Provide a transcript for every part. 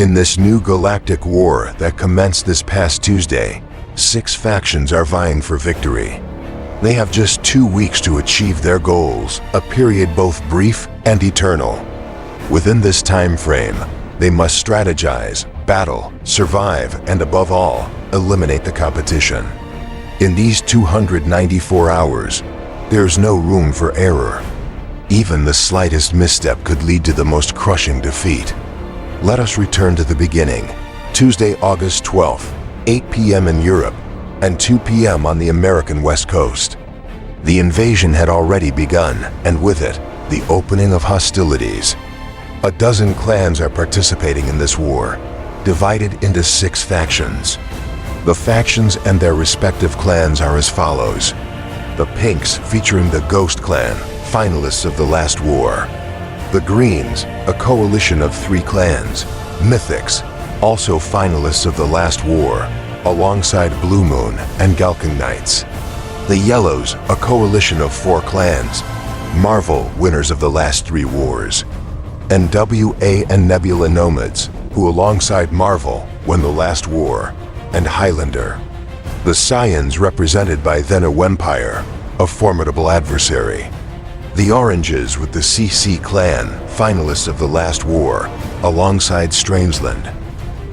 In this new galactic war that commenced this past Tuesday, 6 factions are vying for victory. They have just 2 weeks to achieve their goals, a period both brief and eternal. Within this time frame, they must strategize, battle, survive, and above all, eliminate the competition. In these 294 hours, there's no room for error. Even the slightest misstep could lead to the most crushing defeat. Let us return to the beginning. Tuesday, August 12th, 8 p.m. in Europe and 2 p.m. on the American West Coast. The invasion had already begun, and with it, the opening of hostilities. A dozen clans are participating in this war, divided into 6 factions. The factions and their respective clans are as follows. The Pinks, featuring the Ghost Clan, finalists of the last war. The Greens, a coalition of 3 clans. Mythics, also finalists of the last war, alongside Blue Moon and Galkan Knights. The Yellows, a coalition of 4 clans. Marvel, winners of the last 3 wars. And WA and Nebula Nomads, who alongside Marvel won the last war, and Highlander. The Scions, represented by Thenu Empire, a formidable adversary. The Oranges with the CC clan, finalists of the last war, alongside Strangeland.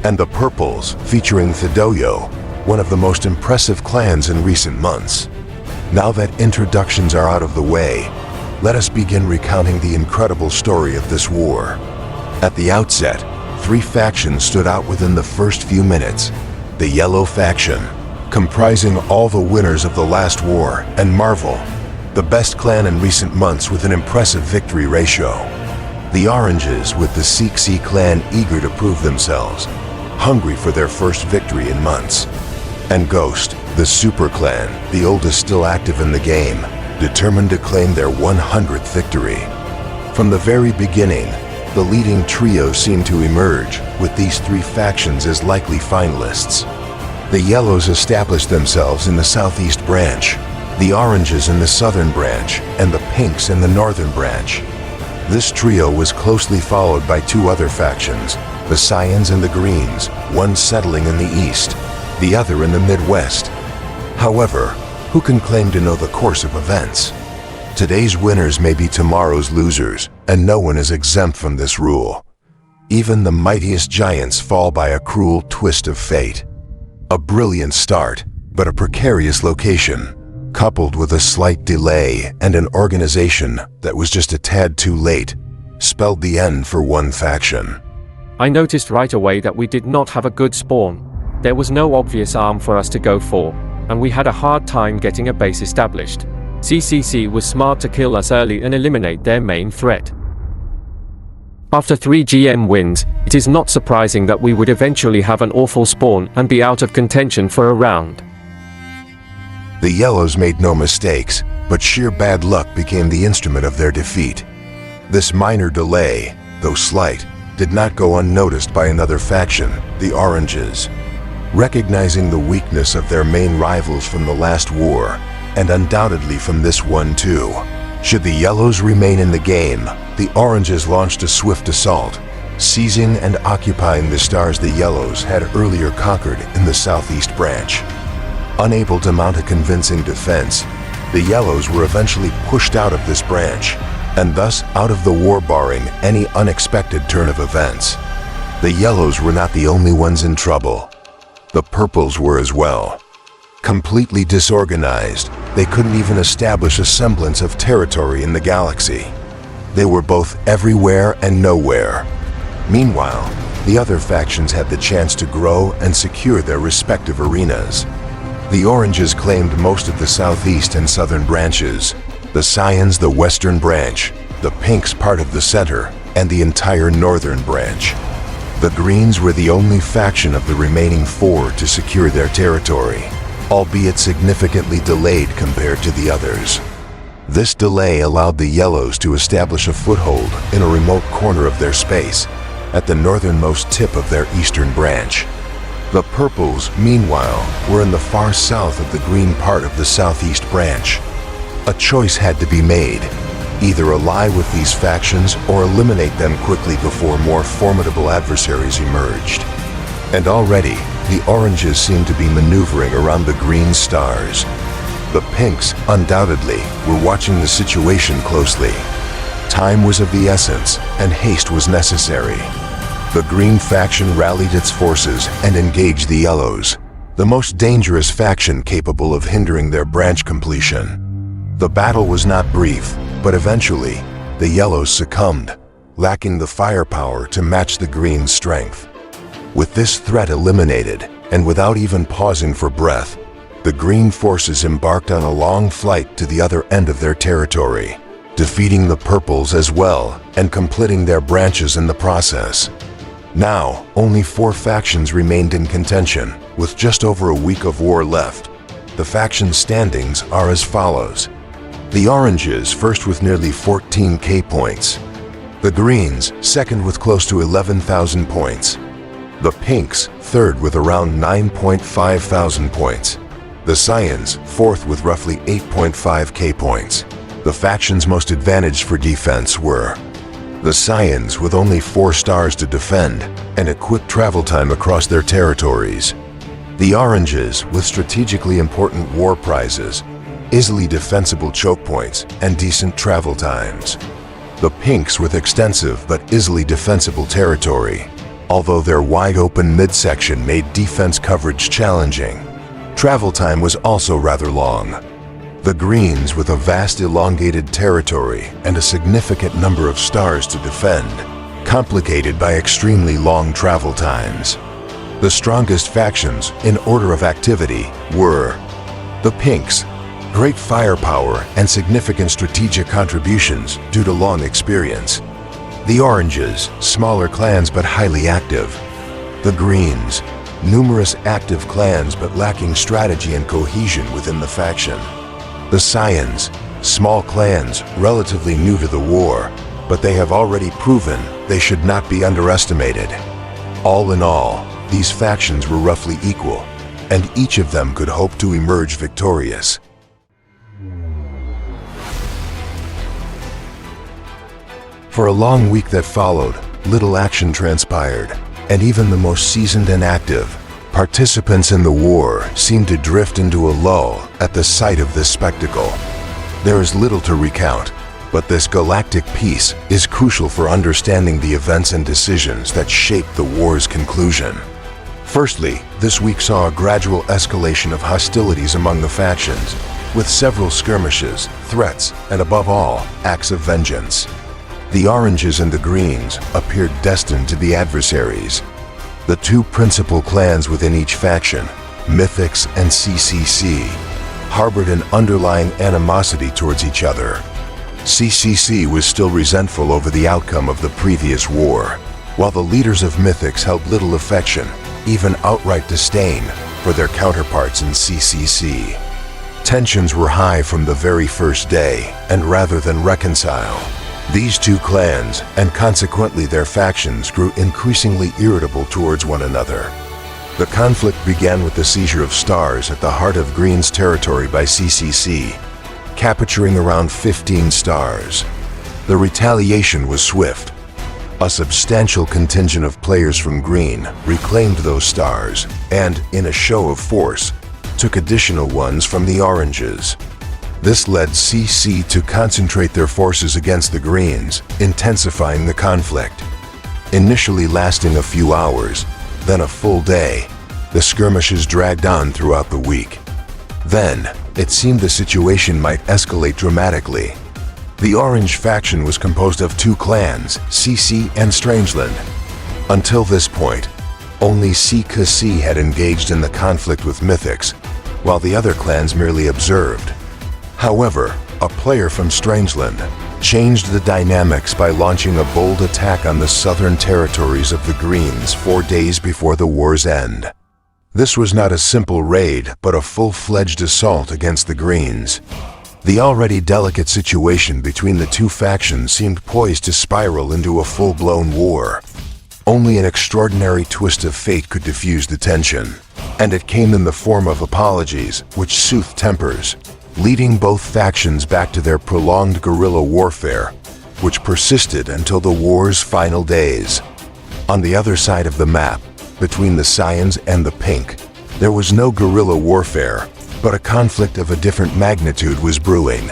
And the Purples, featuring Thedoyo, one of the most impressive clans in recent months. Now that introductions are out of the way, let us begin recounting the incredible story of this war. At the outset, 3 factions stood out within the first few minutes. The Yellow faction, comprising all the winners of the last war, and Marvel, the best clan in recent months with an impressive victory ratio. The Oranges with the CC clan eager to prove themselves, hungry for their first victory in months. And Ghost, the Super Clan, the oldest still active in the game, determined to claim their 100th victory. From the very beginning, the leading trio seemed to emerge, with these 3 factions as likely finalists. The Yellows established themselves in the Southeast branch, the Oranges in the Southern branch, and the Pinks in the Northern branch. This trio was closely followed by 2 other factions, the Scions and the Greens, one settling in the East, the other in the Midwest. However, who can claim to know the course of events? Today's winners may be tomorrow's losers, and no one is exempt from this rule. Even the mightiest giants fall by a cruel twist of fate. A brilliant start, but a precarious location, coupled with a slight delay and an organization that was just a tad too late, spelled the end for one faction. I noticed right away that we did not have a good spawn. There was no obvious arm for us to go for, and we had a hard time getting a base established. CCC was smart to kill us early and eliminate their main threat. After 3 GM wins, it is not surprising that we would eventually have an awful spawn and be out of contention for a round. The Yellows made no mistakes, but sheer bad luck became the instrument of their defeat. This minor delay, though slight, did not go unnoticed by another faction, the Oranges. Recognizing the weakness of their main rivals from the last war, and undoubtedly from this one too, should the Yellows remain in the game, the Oranges launched a swift assault, seizing and occupying the stars the Yellows had earlier conquered in the Southeast branch. Unable to mount a convincing defense, the Yellows were eventually pushed out of this branch, and thus out of the war barring any unexpected turn of events. The Yellows were not the only ones in trouble. The Purples were as well. Completely disorganized, they couldn't even establish a semblance of territory in the galaxy. They were both everywhere and nowhere. Meanwhile, the other factions had the chance to grow and secure their respective arenas. The Oranges claimed most of the Southeast and Southern branches, the Scions the Western branch, the Pinks part of the center, and the entire Northern branch. The Greens were the only faction of the remaining 4 to secure their territory, albeit significantly delayed compared to the others. This delay allowed the Yellows to establish a foothold in a remote corner of their space, at the northernmost tip of their eastern branch. The Purples, meanwhile, were in the far south of the green part of the Southeast branch. A choice had to be made. Either ally with these factions or eliminate them quickly before more formidable adversaries emerged. And already, the oranges seemed to be maneuvering around the green stars. The pinks, undoubtedly, were watching the situation closely. Time was of the essence, and haste was necessary. The green faction rallied its forces and engaged the yellows, the most dangerous faction capable of hindering their branch completion. The battle was not brief, but eventually, the yellows succumbed, lacking the firepower to match the green's strength. With this threat eliminated, and without even pausing for breath, the green forces embarked on a long flight to the other end of their territory, defeating the purples as well and completing their branches in the process. Now, only 4 factions remained in contention, with just over a week of war left. The faction standings are as follows. The oranges first with nearly 14,000 points. The greens second with close to 11,000 points. The pinks third with around 9,500 points. The cyans fourth with roughly 8,500 points. The factions most advantaged for defense were the cyans with only 4 stars to defend and a quick travel time across their territories. The oranges with strategically important war prizes, easily defensible choke points, and decent travel times. The pinks with extensive but easily defensible territory, although their wide-open midsection made defense coverage challenging. Travel time was also rather long. The greens with a vast elongated territory and a significant number of stars to defend, complicated by extremely long travel times. The strongest factions in order of activity were the pinks, great firepower and significant strategic contributions due to long experience. The oranges, smaller clans but highly active. The greens, numerous active clans but lacking strategy and cohesion within the faction. The cyans, small clans relatively new to the war, but they have already proven they should not be underestimated. All in all, these factions were roughly equal, and each of them could hope to emerge victorious. For a long week that followed, little action transpired, and even the most seasoned and active participants in the war seemed to drift into a lull at the sight of this spectacle. There is little to recount, but this galactic peace is crucial for understanding the events and decisions that shaped the war's conclusion. Firstly, this week saw a gradual escalation of hostilities among the factions, with several skirmishes, threats, and above all, acts of vengeance. The oranges and the greens appeared destined to be adversaries. The 2 principal clans within each faction, Mythics and CCC, harbored an underlying animosity towards each other. CCC was still resentful over the outcome of the previous war, while the leaders of Mythics held little affection, even outright disdain, for their counterparts in CCC. Tensions were high from the very first day, and rather than reconcile, these 2 clans, and consequently their factions, grew increasingly irritable towards one another. The conflict began with the seizure of stars at the heart of Green's territory by CCC, capturing around 15 stars. The retaliation was swift. A substantial contingent of players from Green reclaimed those stars and, in a show of force, took additional ones from the oranges. This led CC to concentrate their forces against the Greens, intensifying the conflict. Initially lasting a few hours, then a full day, the skirmishes dragged on throughout the week. Then, it seemed the situation might escalate dramatically. The Orange faction was composed of 2 clans, CC and Strangeland. Until this point, only CCC had engaged in the conflict with Mythics, while the other clans merely observed. However, a player from Strangeland changed the dynamics by launching a bold attack on the southern territories of the Greens 4 days before the war's end. This was not a simple raid, but a full-fledged assault against the Greens. The already delicate situation between the 2 factions seemed poised to spiral into a full-blown war. Only an extraordinary twist of fate could diffuse the tension, and it came in the form of apologies, which soothed tempers. leading both factions back to their prolonged guerrilla warfare, which persisted until the war's final days. On the other side of the map, between the Cyans and the Pink, there was no guerrilla warfare, but a conflict of a different magnitude was brewing.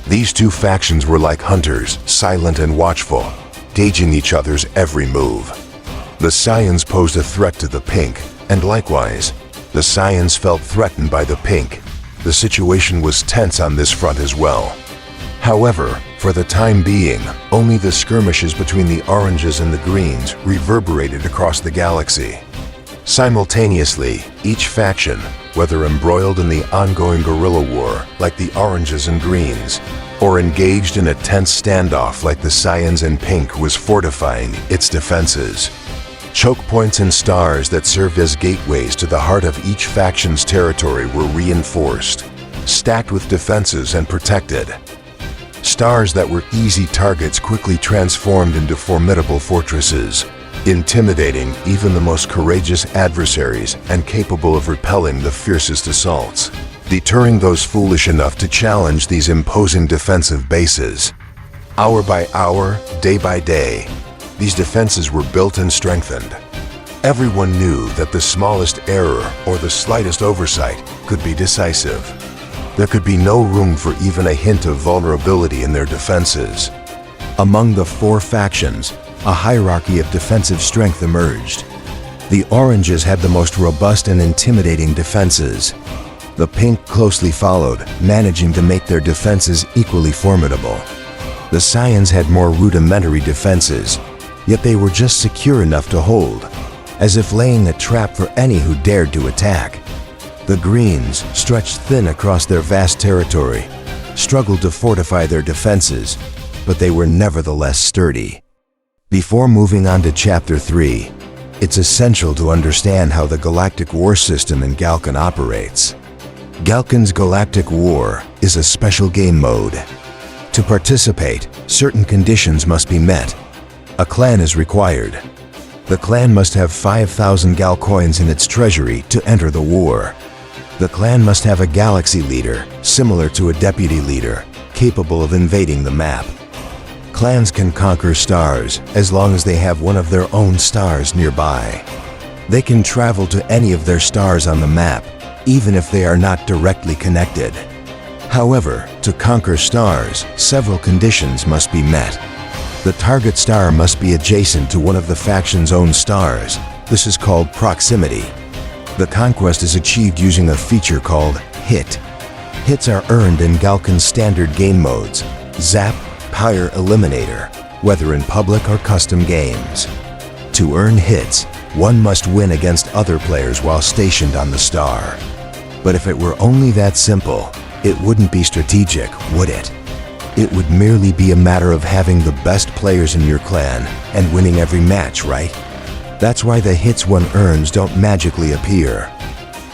These two factions were like hunters, silent and watchful, gauging each other's every move. The Cyans posed a threat to the Pink, and likewise, the Cyans felt threatened by the Pink. The situation was tense on this front as well. However, for the time being, only the skirmishes between the Oranges and the Greens reverberated across the galaxy. Simultaneously, each faction, whether embroiled in the ongoing guerrilla war like the Oranges and Greens, or engaged in a tense standoff like the Cyans and Pink, was fortifying its defenses. Choke points and stars that served as gateways to the heart of each faction's territory were reinforced, stacked with defenses and protected. Stars that were easy targets quickly transformed into formidable fortresses, intimidating even the most courageous adversaries and capable of repelling the fiercest assaults, deterring those foolish enough to challenge these imposing defensive bases. Hour by hour, day by day, these defenses were built and strengthened. Everyone knew that the smallest error or the slightest oversight could be decisive. There could be no room for even a hint of vulnerability in their defenses. Among the four factions, a hierarchy of defensive strength emerged. The Oranges had the most robust and intimidating defenses. The Pink closely followed, managing to make their defenses equally formidable. The Cyans had more rudimentary defenses, yet they were just secure enough to hold, as if laying a trap for any who dared to attack. The Greens, stretched thin across their vast territory, struggled to fortify their defenses, but they were nevertheless sturdy. Before moving on to Chapter 3, it's essential to understand how the Galactic War system in Galcan operates. Galcan's Galactic War is a special game mode. To participate, certain conditions must be met. A clan is required. The clan must have 5,000 Gal coins in its treasury to enter the war. The clan must have a galaxy leader, similar to a deputy leader, capable of invading the map. Clans can conquer stars as long as they have one of their own stars nearby. They can travel to any of their stars on the map, even if they are not directly connected. However, to conquer stars, several conditions must be met. The target star must be adjacent to one of the faction's own stars. This is called proximity. The conquest is achieved using a feature called Hit. Hits are earned in Galcan's standard game modes, Zap, Pyre, Eliminator, whether in public or custom games. To earn hits, one must win against other players while stationed on the star. But if it were only that simple, it wouldn't be strategic, would it? It would merely be a matter of having the best players in your clan and winning every match, right? That's why the hits one earns don't magically appear.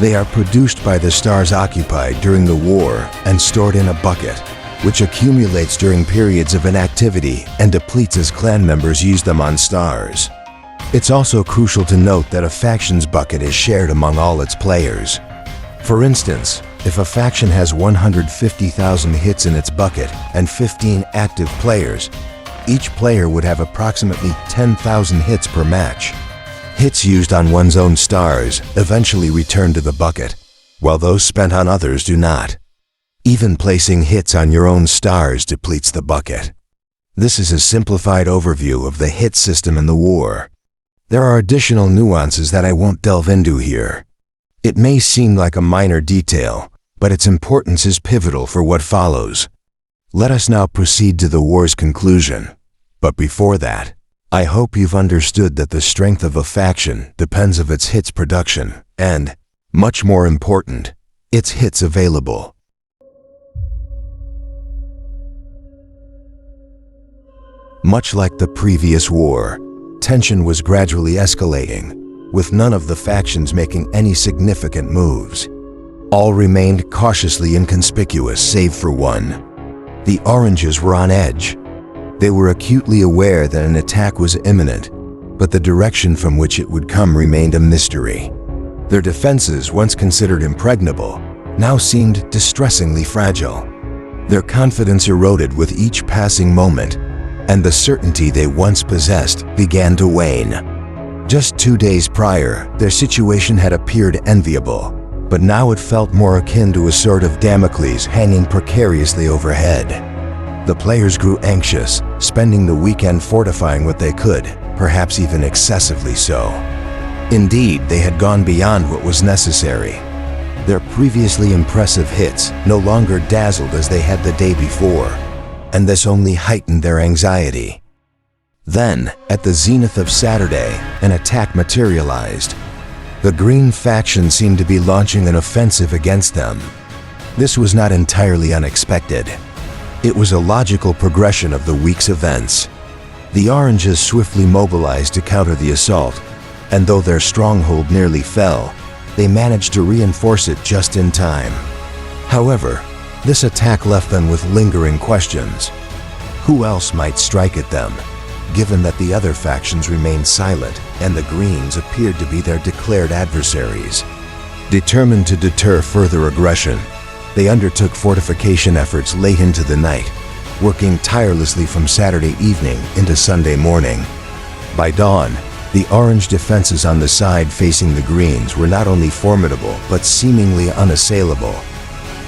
They are produced by the stars occupied during the war and stored in a bucket, which accumulates during periods of inactivity and depletes as clan members use them on stars. It's also crucial to note that a faction's bucket is shared among all its players. For instance, if a faction has 150,000 hits in its bucket and 15 active players, each player would have approximately 10,000 hits per match. Hits used on one's own stars eventually return to the bucket, while those spent on others do not. Even placing hits on your own stars depletes the bucket. This is a simplified overview of the hit system in the war. There are additional nuances that I won't delve into here. It may seem like a minor detail, but its importance is pivotal for what follows. Let us now proceed to the war's conclusion. But before that, I hope you've understood that the strength of a faction depends on its hits production and, much more important, its hits available. Much like the previous war, tension was gradually escalating, with none of the factions making any significant moves. All remained cautiously inconspicuous save for one. The Oranges were on edge. They were acutely aware that an attack was imminent, but the direction from which it would come remained a mystery. Their defenses, once considered impregnable, now seemed distressingly fragile. Their confidence eroded with each passing moment, and the certainty they once possessed began to wane. Just 2 days prior, their situation had appeared enviable, but now it felt more akin to a sort of Damocles hanging precariously overhead. The players grew anxious, spending the weekend fortifying what they could, perhaps even excessively so. Indeed, they had gone beyond what was necessary. Their previously impressive hits no longer dazzled as they had the day before, and this only heightened their anxiety. Then, at the zenith of Saturday, an attack materialized. The Green faction seemed to be launching an offensive against them. This was not entirely unexpected. It was a logical progression of the week's events. The Oranges swiftly mobilized to counter the assault, and though their stronghold nearly fell, they managed to reinforce it just in time. However, this attack left them with lingering questions. Who else might strike at them, given that the other factions remained silent and the Greens appeared to be their declared adversaries? Determined to deter further aggression, they undertook fortification efforts late into the night, working tirelessly from Saturday evening into Sunday morning. By dawn, the Orange defenses on the side facing the Greens were not only formidable but seemingly unassailable.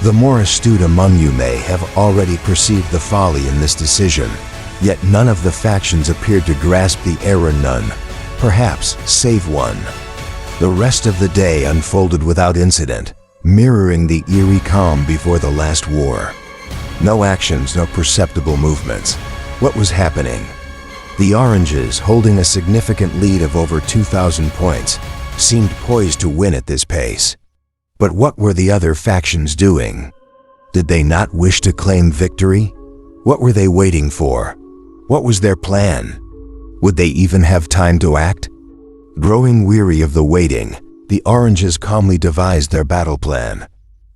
The more astute among you may have already perceived the folly in this decision, yet none of the factions appeared to grasp the error, none, perhaps save one. The rest of the day unfolded without incident, mirroring the eerie calm before the last war. No actions, no perceptible movements. What was happening? The Oranges, holding a significant lead of over 2,000 points, seemed poised to win at this pace. But what were the other factions doing? Did they not wish to claim victory? What were they waiting for? What was their plan? Would they even have time to act? Growing weary of the waiting, the Oranges calmly devised their battle plan.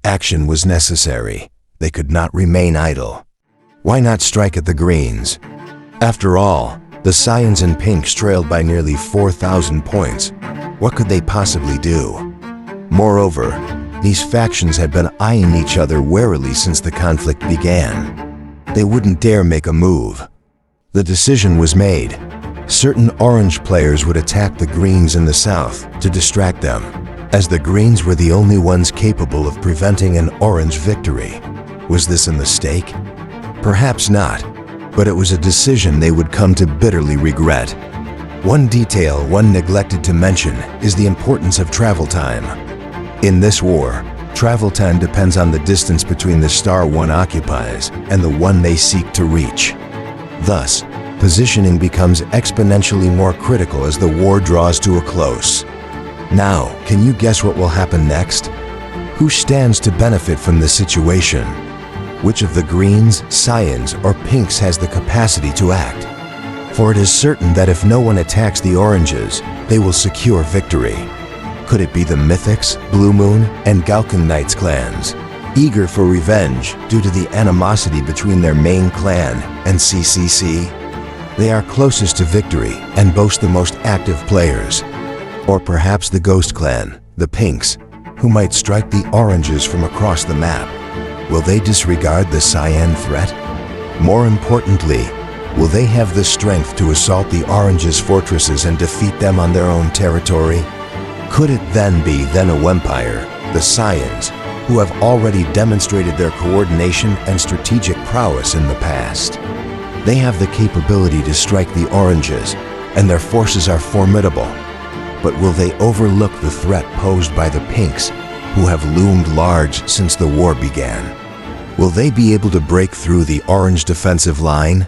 Action was necessary. They could not remain idle. Why not strike at the Greens? After all, the Cyans and Pinks trailed by nearly 4,000 points. What could they possibly do? Moreover, these factions had been eyeing each other warily since the conflict began. They wouldn't dare make a move. The decision was made. Certain Orange players would attack the Greens in the south to distract them, as the Greens were the only ones capable of preventing an Orange victory. Was this a mistake? Perhaps not, but it was a decision they would come to bitterly regret. One detail one neglected to mention is the importance of travel time. In this war, travel time depends on the distance between the star one occupies and the one they seek to reach. Thus, positioning becomes exponentially more critical as the war draws to a close. Now, can you guess what will happen next? Who stands to benefit from this situation? Which of the Greens, Cyans, or Pinks has the capacity to act? For it is certain that if no one attacks the Oranges, they will secure victory. Could it be the Mythics, Blue Moon, and Galkan Knights clans, eager for revenge due to the animosity between their main clan and CCC? They are closest to victory and boast the most active players. Or perhaps the Ghost Clan, the Pinks, who might strike the Oranges from across the map. Will they disregard the Cyan threat? More importantly, will they have the strength to assault the Oranges' fortresses and defeat them on their own territory? Could it then be Empire, the Cyans, who have already demonstrated their coordination and strategic prowess in the past? They have the capability to strike the Oranges, and their forces are formidable. But will they overlook the threat posed by the Pinks, who have loomed large since the war began? Will they be able to break through the Orange defensive line?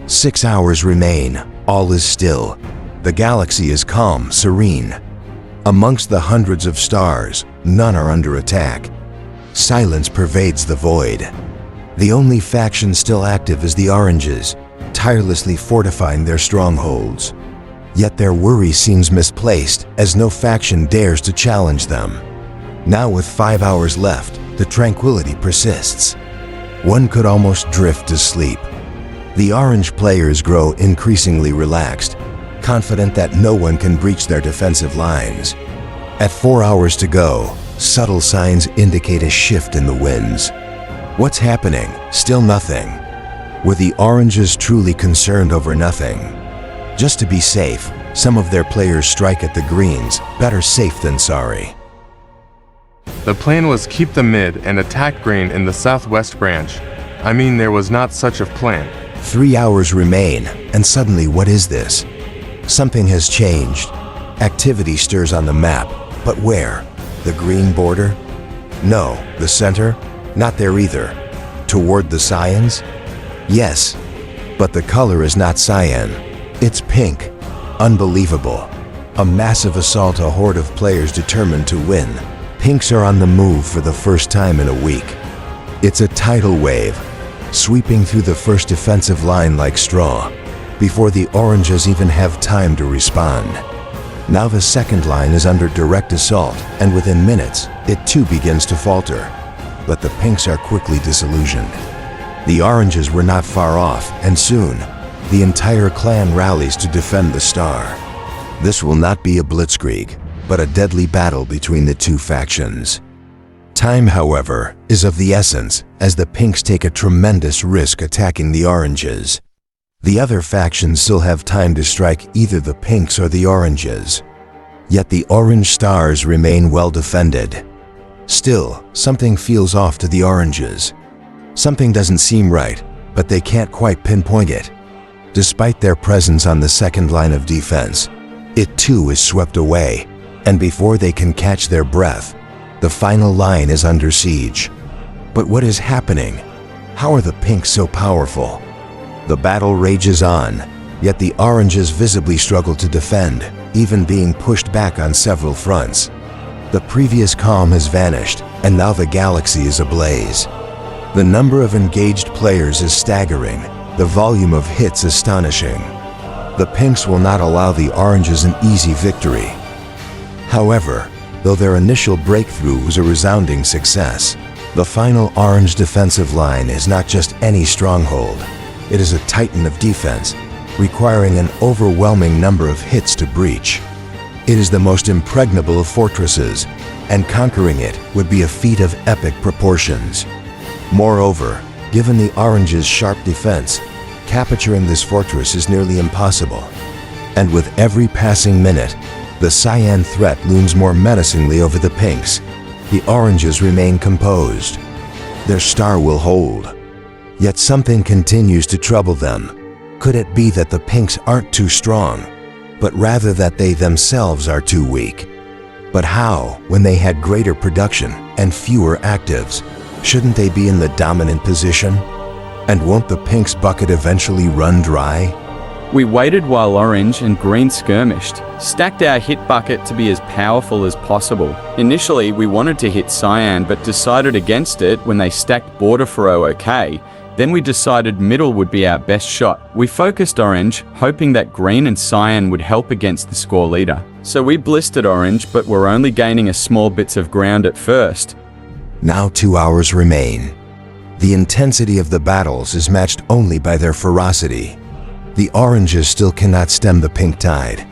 Six hours remain. All is still. The galaxy is calm, serene. Amongst the hundreds of stars, none are under attack. Silence pervades the void. The only faction still active is the Oranges, tirelessly fortifying their strongholds. Yet their worry seems misplaced, as no faction dares to challenge them. Now with 5 hours left, the tranquility persists. One could almost drift to sleep. The Orange players grow increasingly relaxed, confident that no one can breach their defensive lines. At 4 hours to go, subtle signs indicate a shift in the winds. What's happening? Still nothing. Were the oranges truly concerned over nothing? Just to be safe, some of their players strike at the greens, better safe than sorry. The plan was keep the mid and attack green in the southwest branch. I mean, there was not such a plan. 3 hours remain, and suddenly what is this? Something has changed. Activity stirs on the map, but where? The green border? No. The center? Not there either. Toward the cyans? Yes, but the color is not cyan. It's pink. Unbelievable. A massive assault, a horde of players determined to win. Pinks are on the move for the first time in a week. It's a tidal wave, sweeping through the first defensive line like straw, before the oranges even have time to respond. Now the second line is under direct assault, and within minutes, it too begins to falter. But the pinks are quickly disillusioned. The oranges were not far off, and soon, the entire clan rallies to defend the star. This will not be a blitzkrieg, but a deadly battle between the two factions. Time, however, is of the essence, as the pinks take a tremendous risk attacking the oranges. The other factions still have time to strike either the pinks or the oranges. Yet the orange stars remain well defended. Still, something feels off to the oranges. Something doesn't seem right, but they can't quite pinpoint it. Despite their presence on the second line of defense, it too is swept away, and before they can catch their breath, the final line is under siege. But what is happening? How are the pinks so powerful? The battle rages on, yet the oranges visibly struggle to defend, even being pushed back on several fronts. The previous calm has vanished, and now the galaxy is ablaze. The number of engaged players is staggering, the volume of hits astonishing. The pinks will not allow the oranges an easy victory. However, though their initial breakthrough was a resounding success, the final orange defensive line is not just any stronghold. It is a titan of defense, requiring an overwhelming number of hits to breach. It is the most impregnable of fortresses, and conquering it would be a feat of epic proportions. Moreover, given the oranges' sharp defense, capturing this fortress is nearly impossible. And with every passing minute, the cyan threat looms more menacingly over the pinks. The oranges remain composed. Their star will hold. Yet something continues to trouble them. Could it be that the pinks aren't too strong, but rather that they themselves are too weak? But how, when they had greater production and fewer actives? Shouldn't they be in the dominant position? And won't the pinks' bucket eventually run dry? We waited while orange and green skirmished, stacked our hit bucket to be as powerful as possible. Initially, we wanted to hit cyan but decided against it when they stacked border furrow okay. Then we decided middle would be our best shot. We focused orange, hoping that green and cyan would help against the score leader. So we blistered orange, but were only gaining a small bits of ground at first. Now 2 hours remain. The intensity of the battles is matched only by their ferocity. The oranges still cannot stem the pink tide.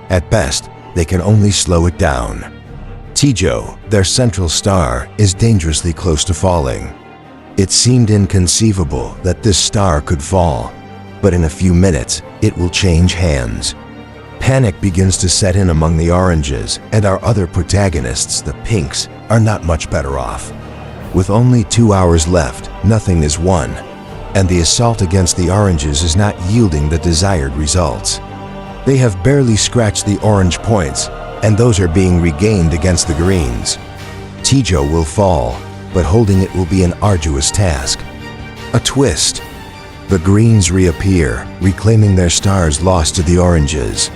At best, they can only slow it down. Tijo, their central star, is dangerously close to falling. It seemed inconceivable that this star could fall, but in a few minutes, it will change hands. Panic begins to set in among the oranges, and our other protagonists, the pinks, are not much better off. With only 2 hours left, nothing is won, and the assault against the oranges is not yielding the desired results. They have barely scratched the orange points, and those are being regained against the greens. Tijo will fall, but holding it will be an arduous task. A twist. The greens reappear, reclaiming their stars lost to the oranges.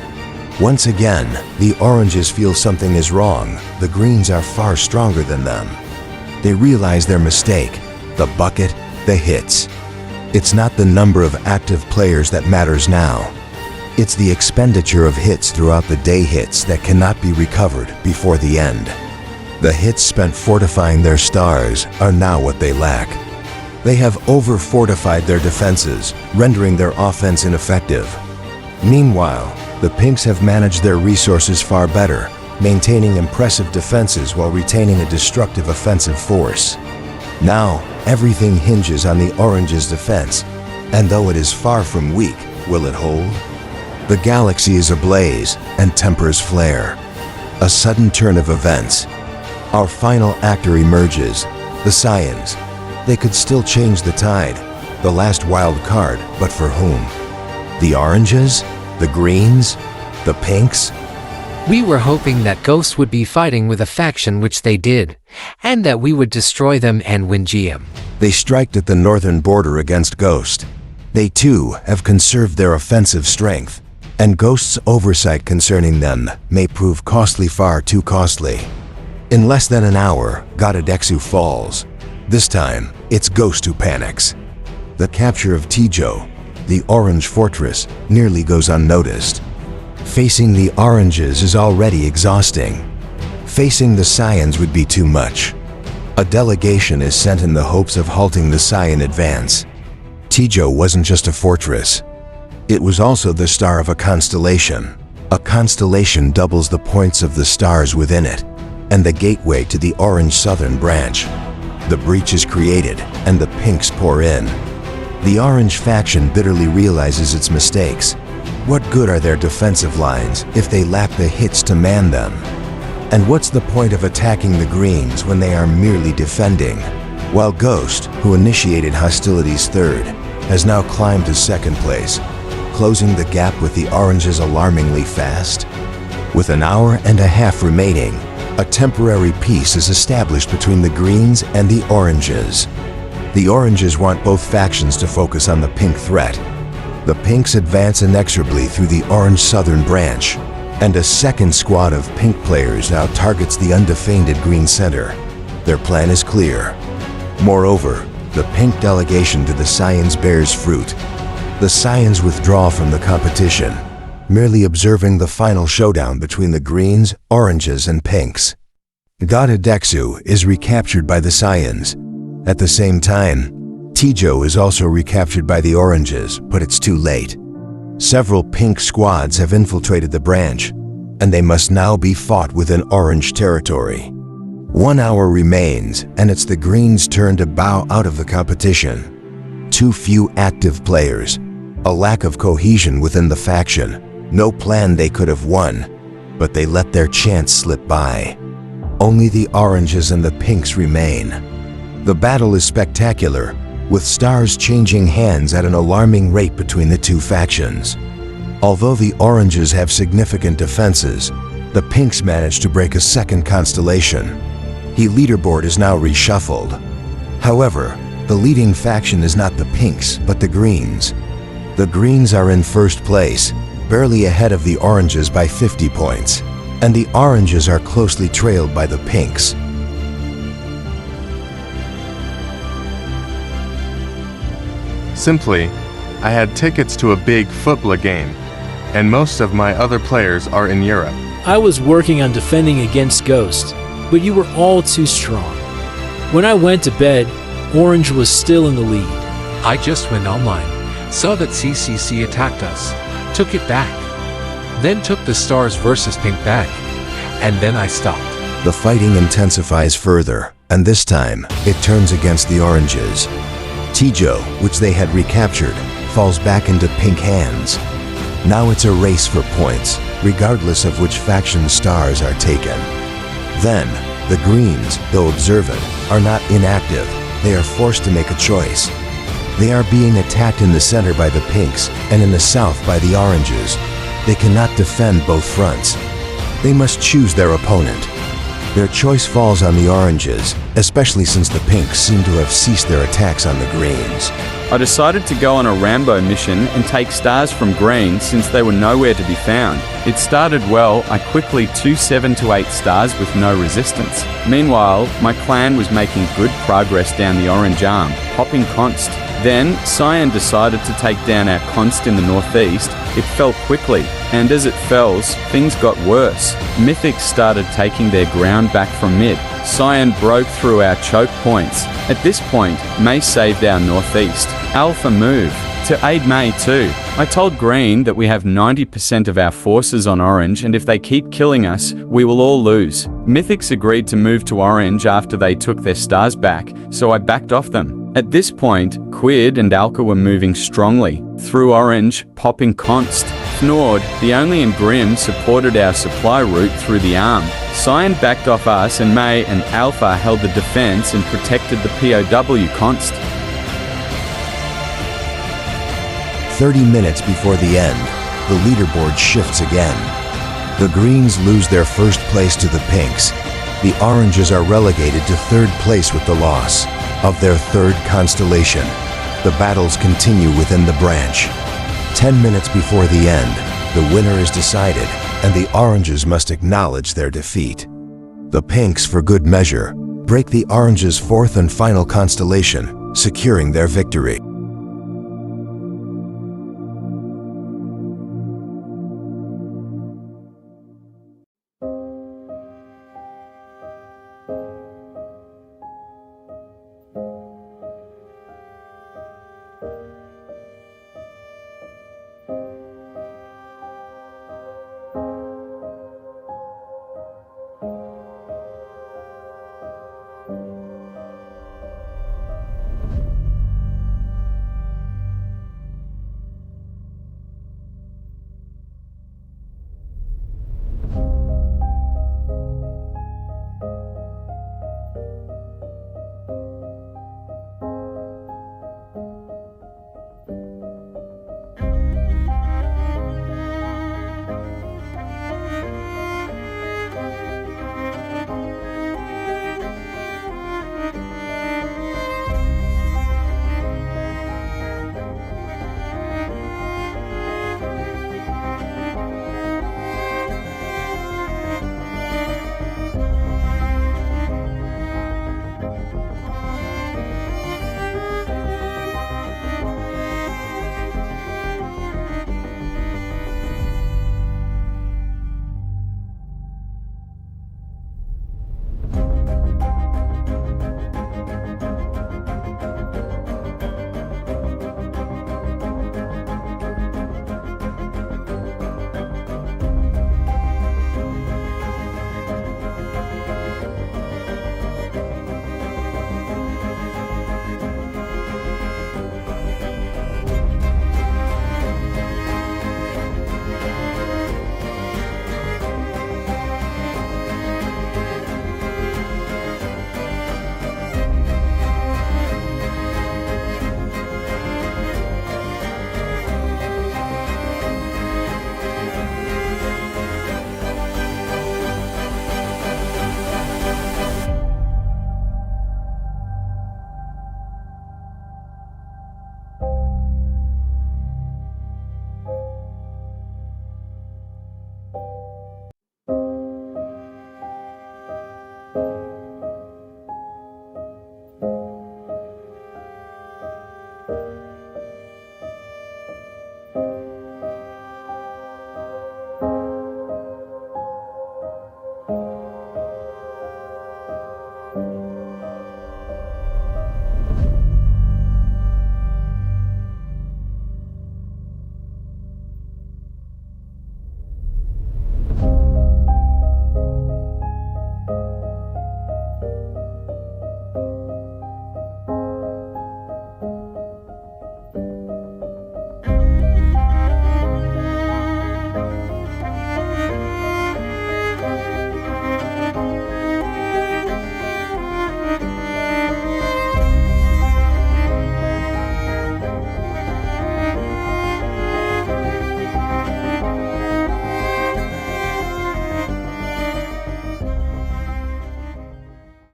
Once again, the oranges feel something is wrong. The greens are far stronger than them. They realize their mistake. The bucket, the hits. It's not the number of active players that matters now. It's the expenditure of hits throughout the day, hits that cannot be recovered before the end. The hits spent fortifying their stars are now what they lack. They have over-fortified their defenses, rendering their offense ineffective. Meanwhile, The Pinks have managed their resources far better, maintaining impressive defenses while retaining a destructive offensive force. Now, everything hinges on the Orange's defense, and though it is far from weak, will it hold? The galaxy is ablaze, and tempers flare. A sudden turn of events. Our final actor emerges, the Scions. They could still change the tide, the last wild card, but for whom? The Oranges? The Greens? The Pinks? We were hoping that Ghost would be fighting with a faction, which they did, and that we would destroy them and win GM. They striked at the northern border against Ghost. They too have conserved their offensive strength, and Ghost's oversight concerning them may prove costly, far too costly. In less than an hour, Godadexu falls. This time, it's Ghost who panics. The capture of Tijo, the Orange Fortress, nearly goes unnoticed. Facing the Oranges is already exhausting. Facing the Scions would be too much. A delegation is sent in the hopes of halting the Scion advance. Tijo wasn't just a fortress. It was also the star of a constellation. A constellation doubles the points of the stars within it, and the gateway to the Orange southern branch. The breach is created, and the Pinks pour in. The Orange faction bitterly realizes its mistakes. What good are their defensive lines if they lack the hits to man them? And what's the point of attacking the Greens when they are merely defending? While Ghost, who initiated hostilities third, has now climbed to second place, closing the gap with the Oranges alarmingly fast. With an hour and a half remaining, a temporary peace is established between the Greens and the Oranges. The Oranges want both factions to focus on the Pink threat. The Pinks advance inexorably through the Orange southern branch, and a second squad of Pink players now targets the undefended Green center. Their plan is clear. Moreover, the Pink delegation to the Scions bears fruit. The Scions withdraw from the competition, merely observing the final showdown between the Greens, Oranges, and Pinks. Godadexu is recaptured by the Scions. At the same time, Tijo is also recaptured by the Oranges, but it's too late. Several Pink squads have infiltrated the branch, and they must now be fought within Orange territory. 1 hour remains, and it's the Greens' turn to bow out of the competition. Too few active players, a lack of cohesion within the faction, no plan they could have won, but they let their chance slip by. Only the Oranges and the Pinks remain. The battle is spectacular, with stars changing hands at an alarming rate between the two factions. Although the Oranges have significant defenses, the Pinks manage to break a second constellation. The leaderboard is now reshuffled. However, the leading faction is not the Pinks, but the Greens. The Greens are in first place, barely ahead of the Oranges by 50 points, and the Oranges are closely trailed by the Pinks. Simply, I had tickets to a big football game, and most of my other players are in Europe. I was working on defending against Ghost, but you were all too strong. When I went to bed, Orange was still in the lead. I just went online, saw that CCC attacked us, took it back, then took the Stars versus Pink back, and then I stopped. The fighting intensifies further, and this time, it turns against the Oranges. Tijo, which they had recaptured, falls back into Pink hands. Now it's a race for points, regardless of which faction's stars are taken. Then, the Greens, though observant, are not inactive. They are forced to make a choice. They are being attacked in the center by the Pinks and in the south by the Oranges. They cannot defend both fronts. They must choose their opponent. Their choice falls on the Oranges, especially since the Pinks seem to have ceased their attacks on the Greens. I decided to go on a Rambo mission and take stars from Green since they were nowhere to be found. It started well. I quickly 7 to 8 stars with no resistance. Meanwhile, my clan was making good progress down the Orange arm, popping Const. Then, Scion decided to take down our Const in the northeast. It fell quickly, and as it fells, things got worse. Mythics started taking their ground back from mid. Scion broke through our choke points. At this point, May saved our northeast. Alpha move. to aid May too. I told Green that we have 90% of our forces on Orange, and if they keep killing us, we will all lose. Mythics agreed to move to Orange after they took their stars back, so I backed off them. At this point, Quid and Alka were moving strongly through Orange, popping Const. Fnord, the only and Grim, supported our supply route through the arm. Cyan backed off us, and May and Alpha held the defense and protected the POW Const. 30 minutes before the end, the leaderboard shifts again. The Greens lose their first place to the Pinks. The Oranges are relegated to third place with the loss of their third constellation. The battles continue within the branch. 10 minutes before the end, the winner is decided, and the Oranges must acknowledge their defeat. The Pinks, for good measure, break the Oranges' fourth and final constellation, securing their victory.